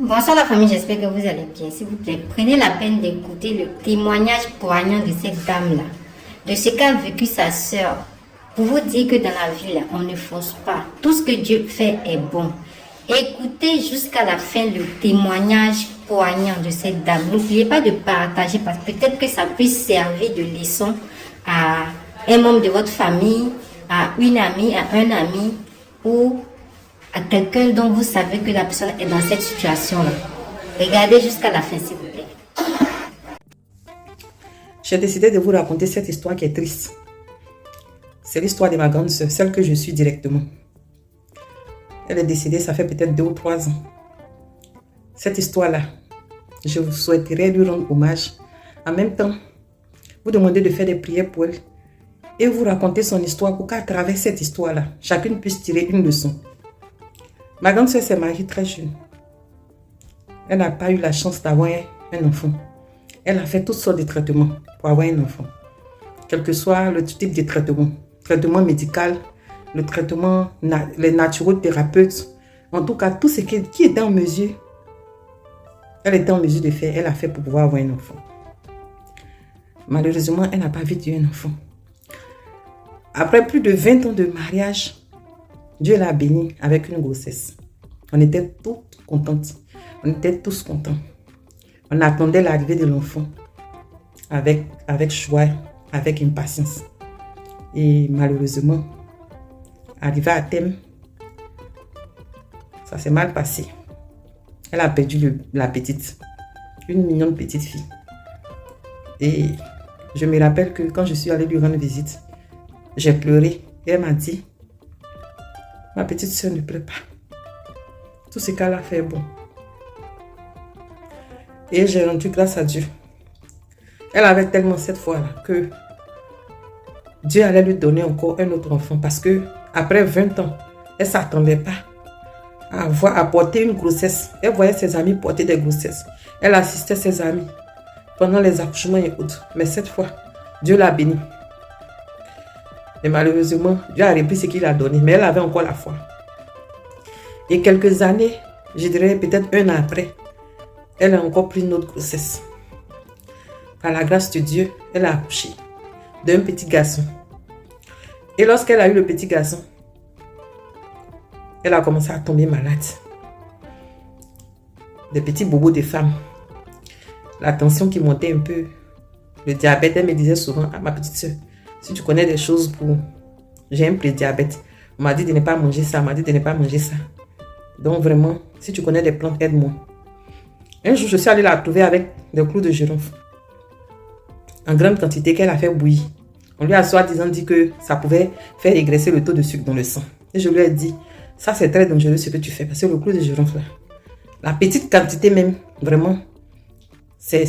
Bonsoir la famille, j'espère que vous allez bien. S'il vous plaît, prenez la peine d'écouter le témoignage poignant de cette dame-là, de ce qu'a vécu sa sœur, pour vous dire que dans la vie, là, on ne force pas. Tout ce que Dieu fait est bon. Écoutez jusqu'à la fin le témoignage poignant de cette dame. N'oubliez pas de partager parce que peut-être que ça puisse servir de leçon à un membre de votre famille, à une amie, à un ami ou à quelqu'un dont vous savez que la personne est dans cette situation-là. Regardez jusqu'à la fin, s'il vous plaît. J'ai décidé de vous raconter cette histoire qui est triste. C'est l'histoire de ma grande sœur, celle que je suis directement. Elle est décédée, ça fait peut-être 2 ou 3 ans. Cette histoire-là, je vous souhaiterais lui rendre hommage. En même temps, vous demander de faire des prières pour elle et vous raconter son histoire pour qu'à travers cette histoire-là, chacune puisse tirer une leçon. Ma grande sœur s'est mariée très jeune. Elle n'a pas eu la chance d'avoir un enfant. Elle a fait toutes sortes de traitements pour avoir un enfant. Quel que soit le type de traitement médical, le traitement, les naturothérapeutes, en tout cas tout ce qui était en mesure, elle était en mesure de faire, elle a fait pour pouvoir avoir un enfant. Malheureusement, elle n'a pas vécu un enfant. Après plus de 20 ans de mariage, Dieu l'a bénie avec une grossesse. On était toutes contentes. On était tous contents. On attendait l'arrivée de l'enfant avec joie, avec impatience. Et malheureusement, arrivé à terme, ça s'est mal passé. Elle a perdu la petite, une mignonne petite fille. Et je me rappelle que quand je suis allée lui rendre visite, j'ai pleuré. Et elle m'a dit, ma petite soeur ne pleure pas. Tout ce qu'elle a fait est bon. Et j'ai rendu grâce à Dieu. Elle avait tellement cette foi-là que Dieu allait lui donner encore un autre enfant. Parce que après 20 ans, elle ne s'attendait pas à porter une grossesse. Elle voyait ses amis porter des grossesses. Elle assistait ses amis pendant les accouchements et autres. Mais cette fois, Dieu l'a bénie. Mais malheureusement, Dieu a repris ce qu'il a donné. Mais elle avait encore la foi. Et quelques années, je dirais peut-être 1 an après, elle a encore pris une autre grossesse. Par la grâce de Dieu, elle a accouché d'un petit garçon. Et lorsqu'elle a eu le petit garçon, elle a commencé à tomber malade. Des petits bobos de femmes. La tension qui montait un peu. Le diabète, elle me disait souvent, ah ma petite soeur, si tu connais des choses pour... J'ai un prédiabète. On m'a dit de ne pas manger ça, on m'a dit de ne pas manger ça. Donc vraiment, si tu connais des plantes, aide-moi. Un jour, je suis allée la trouver avec des clous de girofle. En grande quantité qu'elle a fait bouillir. On lui a soi-disant dit que ça pouvait faire régresser le taux de sucre dans le sang. Et je lui ai dit, ça c'est très dangereux ce que tu fais. Parce que le clou de girofle, là, la petite quantité même, vraiment, c'est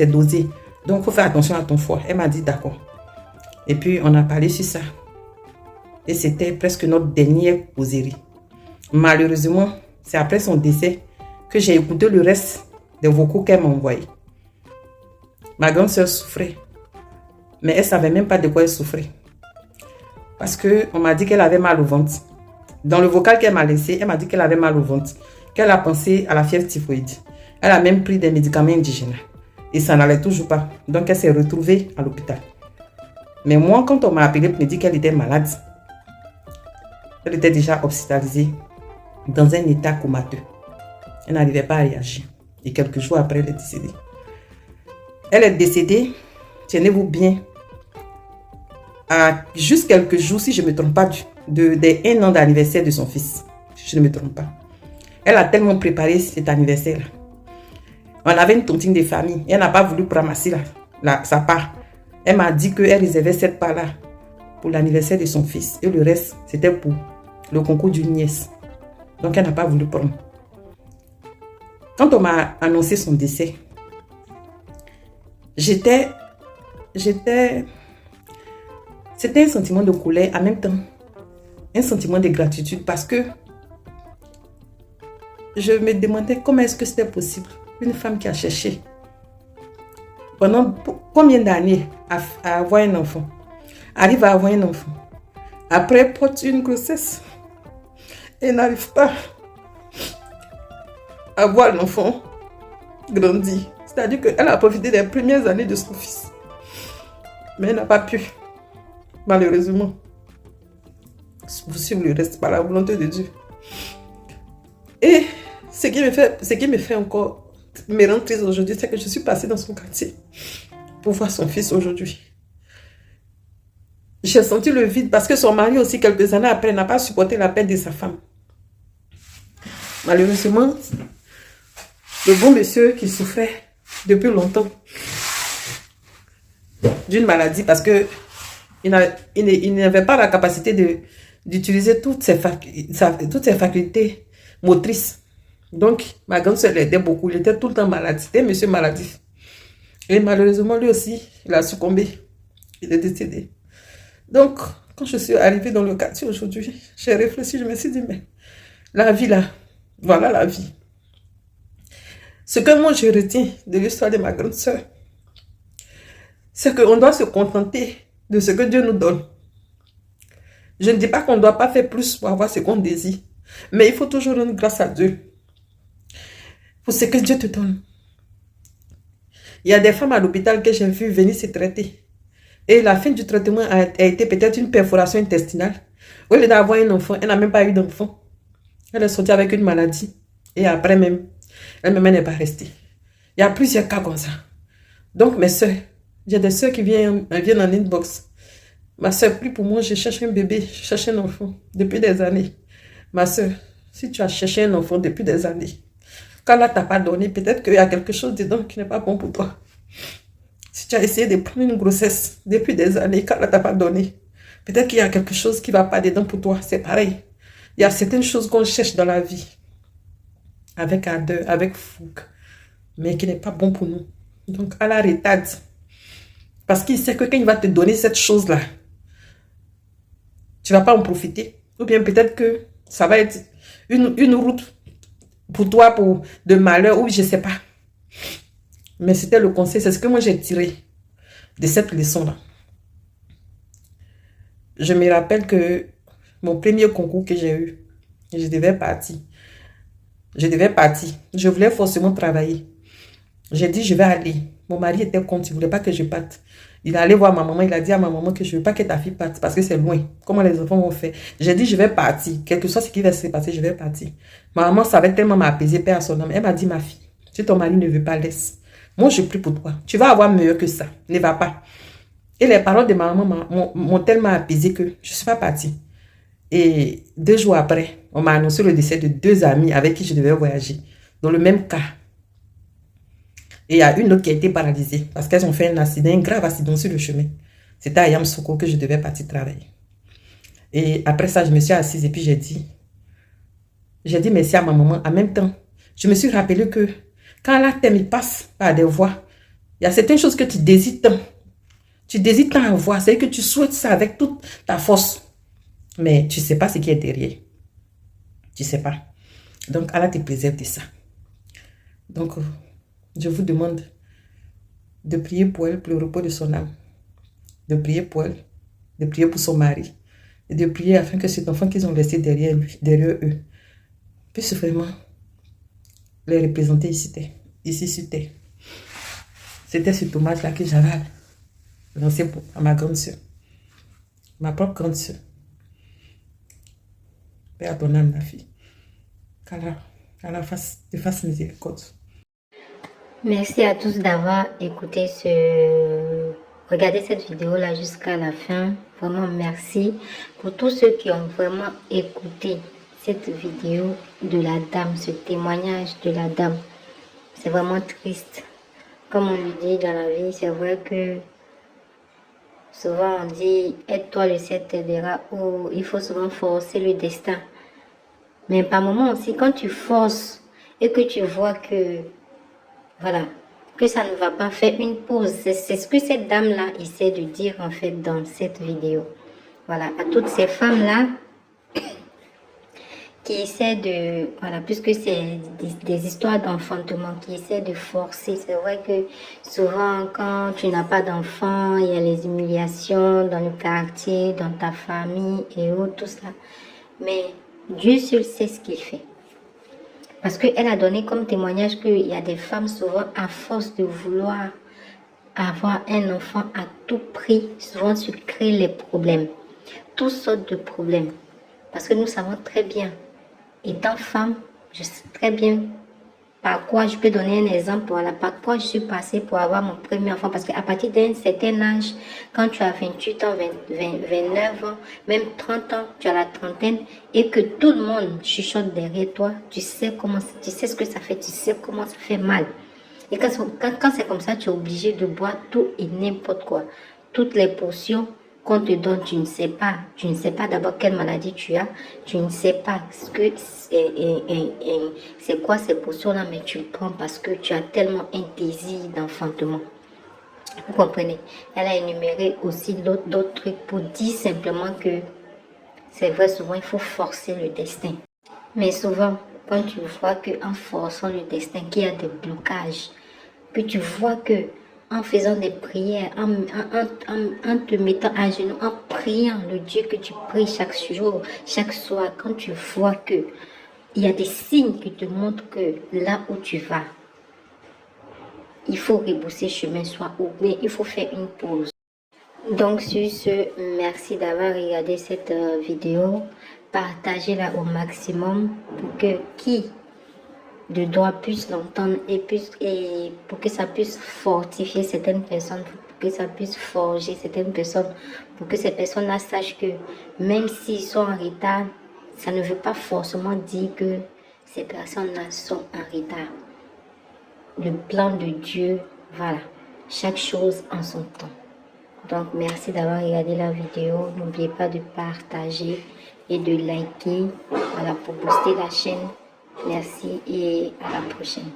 dosé. Donc, il faut faire attention à ton foie. Elle m'a dit d'accord. Et puis, on a parlé sur ça. Et c'était presque notre dernière causerie. Malheureusement, c'est après son décès que j'ai écouté le reste des vocaux qu'elle m'a envoyés. Ma grande soeur souffrait. Mais elle ne savait même pas de quoi elle souffrait. Parce qu'on m'a dit qu'elle avait mal au ventre. Dans le vocal qu'elle m'a laissé, elle m'a dit qu'elle avait mal au ventre. Qu'elle a pensé à la fièvre typhoïde. Elle a même pris des médicaments indigènes. Et ça n'allait toujours pas. Donc elle s'est retrouvée à l'hôpital. Mais moi, quand on m'a appelé pour me dire qu'elle était malade, elle était déjà hospitalisée dans un état comateux. Elle n'arrivait pas à réagir. Et quelques jours après, elle est décédée. Elle est décédée, tenez-vous bien, à juste quelques jours, si je ne me trompe pas, des 1 an d'anniversaire de son fils. Si je ne me trompe pas. Elle a tellement préparé cet anniversaire-là. On avait une tontine de famille. Elle n'a pas voulu ramasser sa part. Elle m'a dit qu'elle réservait cette part-là pour l'anniversaire de son fils. Et le reste, c'était pour le concours d'une nièce. Donc, elle n'a pas voulu prendre. Quand on m'a annoncé son décès, c'était un sentiment de colère, en même temps, un sentiment de gratitude parce que je me demandais comment est-ce que c'était possible. Une femme qui a cherché pendant combien d'années à avoir un enfant, arrive à avoir un enfant. Après, porte une grossesse et n'arrive pas à voir l'enfant grandir. C'est-à-dire qu'elle a profité des premières années de son fils. Mais elle n'a pas pu, malheureusement, poursuivre le reste par la volonté de Dieu. Et ce qui me fait encore me rendre triste aujourd'hui, c'est que je suis passée dans son quartier pour voir son fils aujourd'hui. J'ai senti le vide parce que son mari aussi, quelques années après, n'a pas supporté la perte de sa femme. Malheureusement, le bon monsieur qui souffrait depuis longtemps d'une maladie parce que il n'avait pas la capacité d'utiliser toutes ses facultés motrices. Donc, ma grande soeur l'aidait beaucoup. Il était tout le temps malade. C'était un monsieur maladif. Et malheureusement, lui aussi, il a succombé. Il est décédé. Donc, quand je suis arrivée dans le quartier aujourd'hui, j'ai réfléchi, je me suis dit, mais la vie là, voilà la vie. Ce que moi je retiens de l'histoire de ma grande soeur, c'est qu'on doit se contenter de ce que Dieu nous donne. Je ne dis pas qu'on ne doit pas faire plus pour avoir ce qu'on désire, mais il faut toujours rendre grâce à Dieu pour ce que Dieu te donne. Il y a des femmes à l'hôpital que j'ai vu venir se traiter. Et la fin du traitement a été peut-être une perforation intestinale. Au lieu d'avoir un enfant, elle n'a même pas eu d'enfant. Elle est sortie avec une maladie. Et après même, elle-même n'est pas restée. Il y a plusieurs cas comme ça. Donc mes soeurs, j'ai des soeurs qui viennent en inbox. Ma soeur, prie pour moi, je cherche un bébé, je cherche un enfant depuis des années. Ma soeur, si tu as cherché un enfant depuis des années, quand là, tu n'as pas donné, peut-être qu'il y a quelque chose dedans qui n'est pas bon pour toi. Si tu as essayé de prendre une grossesse depuis des années, quand là, tu n'as pas donné, peut-être qu'il y a quelque chose qui ne va pas dedans pour toi. C'est pareil. Il y a certaines choses qu'on cherche dans la vie, avec ardeur, avec fougue, mais qui n'est pas bon pour nous. Donc, à la retarde, parce qu'il sait que quand il va te donner cette chose-là, tu ne vas pas en profiter. Ou bien peut-être que ça va être une route pour toi, de malheur, ou je ne sais pas. Mais c'était le conseil, c'est ce que moi j'ai tiré de cette leçon-là. Je me rappelle que mon premier concours que j'ai eu, je devais partir. Je voulais forcément travailler. J'ai dit, je vais aller. Mon mari était contre, il ne voulait pas que je parte. Il est allé voir ma maman, il a dit à ma maman que je ne veux pas que ta fille parte parce que c'est loin. Comment les enfants vont faire? J'ai dit, je vais partir. Quel que soit ce qui va se passer, je vais partir. Ma maman savait tellement m'apaiser, paix à son âme. Elle m'a dit, ma fille, si ton mari ne veut pas, laisse. Moi, je prie pour toi. Tu vas avoir mieux que ça. Ne va pas. Et les paroles de ma maman m'ont tellement apaisé que je ne suis pas partie. Et 2 jours après, on m'a annoncé le décès de 2 amis avec qui je devais voyager. Dans le même cas. Et il y a une autre qui a été paralysée parce qu'elles ont fait un accident, un grave accident sur le chemin. C'était à Yamsouko que je devais partir travailler. Et après ça, je me suis assise et puis j'ai dit merci à ma maman. En même temps, je me suis rappelé que quand la thème passe par des voies, il y a certaines choses que tu désires tant. Tu désires tant avoir, c'est que tu souhaites ça avec toute ta force. Mais tu ne sais pas ce qui est derrière. Tu ne sais pas. Donc, Allah te préserve de ça. Donc, je vous demande de prier pour elle, pour le repos de son âme. De prier pour elle, de prier pour son mari. Et de prier afin que cet enfant qu'ils ont laissé derrière eux puisse vraiment les représenter ici sur terre. C'était cet hommage-là que j'avais lancé à ma grande soeur. Ma propre grande soeur. Père à ton âme, ma fille. Qu'Allah te fasse miséricorde. Merci à tous d'avoir écouté regardé cette vidéo-là jusqu'à la fin. Vraiment merci pour tous ceux qui ont vraiment écouté cette vidéo de la dame, ce témoignage de la dame. C'est vraiment triste. Comme on le dit dans la vie, c'est vrai que souvent on dit aide-toi, le ciel t'aidera, ou il faut souvent forcer le destin. Mais par moments aussi, quand tu forces et que tu vois que voilà, que ça ne va pas, faire une pause. C'est ce que cette dame-là essaie de dire en fait dans cette vidéo. Voilà, à toutes ces femmes-là qui essaient de, voilà, puisque c'est des histoires d'enfantement, qui essaient de forcer. C'est vrai que souvent quand tu n'as pas d'enfant, il y a les humiliations dans le quartier, dans ta famille et autres, tout ça. Mais Dieu seul sait ce qu'il fait. Parce qu'elle a donné comme témoignage qu'il y a des femmes souvent à force de vouloir avoir un enfant à tout prix, souvent se créent les problèmes. Toutes sortes de problèmes. Parce que nous savons très bien, étant femme, je sais très bien par quoi je peux donner un exemple, voilà, par quoi je suis passée pour avoir mon premier enfant. Parce qu'à partir d'un certain âge, quand tu as 28 ans, 29 ans, même 30 ans, tu as la trentaine, et que tout le monde chuchote derrière toi, tu sais ce que ça fait, tu sais comment ça fait mal. Et quand c'est comme ça, tu es obligé de boire tout et n'importe quoi. Toutes les potions qu'on te donne, tu ne sais pas. Tu ne sais pas d'abord quelle maladie tu as. Tu ne sais pas ce que c'est quoi ces potions-là, mais tu le prends parce que tu as tellement un désir d'enfantement. Vous comprenez? Elle a énuméré aussi d'autres trucs pour dire simplement que c'est vrai, souvent il faut forcer le destin. Mais souvent, quand tu vois qu'en forçant le destin, qu'il y a des blocages, que tu vois que en faisant des prières, en te mettant à genoux, en priant le Dieu que tu pries chaque jour, chaque soir, quand tu vois que il y a des signes qui te montrent que là où tu vas, il faut rebrousser chemin, soit ou bien il faut faire une pause. Donc sur ce, merci d'avoir regardé cette vidéo. Partagez-la au maximum pour que qui de droit puisse l'entendre et pour que ça puisse fortifier certaines personnes, pour que ça puisse forger certaines personnes, pour que ces personnes-là sachent que même s'ils sont en retard, ça ne veut pas forcément dire que ces personnes-là sont en retard. Le plan de Dieu, voilà, chaque chose en son temps. Donc merci d'avoir regardé la vidéo. N'oubliez pas de partager et de liker, voilà, pour booster la chaîne. Merci et à la prochaine.